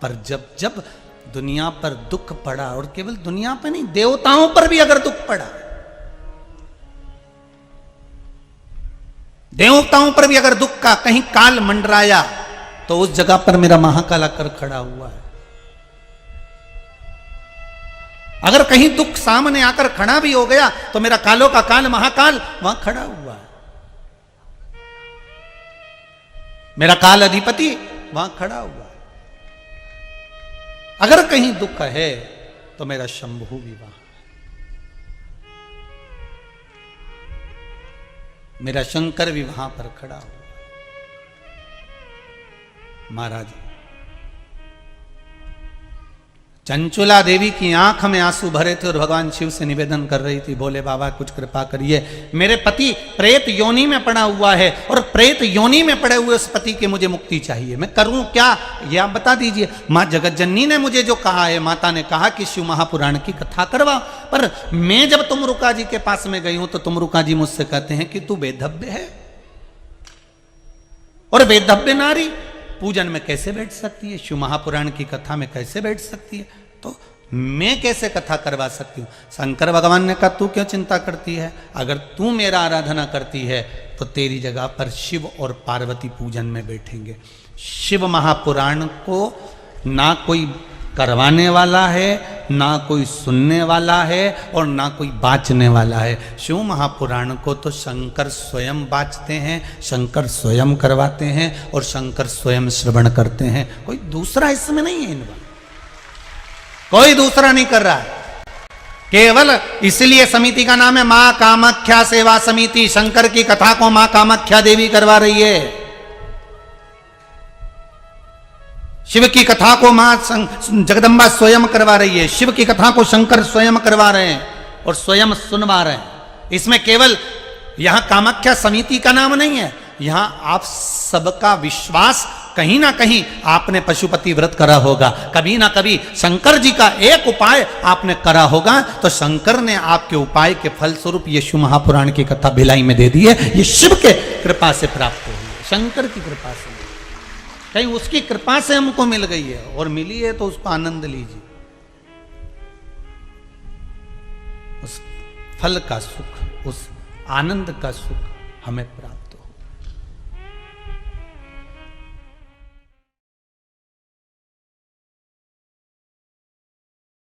पर जब जब दुनिया पर दुख पड़ा, और केवल दुनिया पर नहीं, देवताओं पर भी अगर दुख पड़ा, देवताओं पर भी अगर दुख का कहीं काल मंडराया, तो उस जगह पर मेरा महाकाल आकर खड़ा हुआ है। अगर कहीं दुख सामने आकर खड़ा भी हो गया, तो मेरा कालों का काल महाकाल वहां खड़ा हुआ है। मेरा काल अधिपति वहां खड़ा हुआ है। अगर कहीं दुख है, तो मेरा शंभु भी वहां, मेरा शंकर भी वहां पर खड़ा हुआ। महाराज, चंचुला देवी की आंख में आंसू भरे थे और भगवान शिव से निवेदन कर रही थी, भोले बाबा कुछ कृपा करिए, मेरे पति प्रेत योनि में पड़ा हुआ है और प्रेत योनि में पड़े हुए उस पति की मुझे मुक्ति चाहिए, मैं करूं क्या, ये आप बता दीजिए। मां जगतजननी ने मुझे जो कहा है, माता ने कहा कि शिव महापुराण की कथा करवा, पर मैं जब तुमरुका जी के पास में गई हूं, तो तुमरुका जी मुझसे कहते हैं कि तू वेदव्य है, और वेदव्य नारी पूजन में कैसे बैठ सकती है, शिव महापुराण की कथा में कैसे बैठ सकती है, तो मैं कैसे कथा करवा सकती हूँ। शंकर भगवान ने कहा तू क्यों चिंता करती है, अगर तू मेरा आराधना करती है तो तेरी जगह पर शिव और पार्वती पूजन में बैठेंगे। शिव महापुराण को ना कोई करवाने वाला है, ना कोई सुनने वाला है, और ना कोई बाँचने वाला है। शिव महापुराण को तो शंकर स्वयं बाँचते हैं, शंकर स्वयं करवाते हैं, और शंकर स्वयं श्रवण करते हैं। कोई दूसरा इसमें नहीं है, इनका कोई दूसरा नहीं कर रहा है। केवल इसलिए समिति का नाम है मां कामाख्या सेवा समिति। शंकर की कथा को मां कामाख्या देवी करवा रही है, शिव की कथा को मां जगदम्बा स्वयं करवा रही है, शिव की कथा को शंकर स्वयं करवा रहे हैं और स्वयं सुनवा रहे हैं। इसमें केवल यहां कामाख्या समिति का नाम नहीं है, यहां आप सबका विश्वास, कहीं ना कहीं आपने पशुपति व्रत करा होगा, कभी ना कभी शंकर जी का एक उपाय आपने करा होगा, तो शंकर ने आपके उपाय के फलस्वरूप ये शिव महापुराण की कथा भिलाई में दे दी है। ये शिव के कृपा से प्राप्त हुई है, शंकर की कृपा से, कहीं उसकी कृपा से हमको मिल गई है, और मिली है तो उसको आनंद लीजिए, उस फल का सुख, उस आनंद का सुख हमें प्राप्त।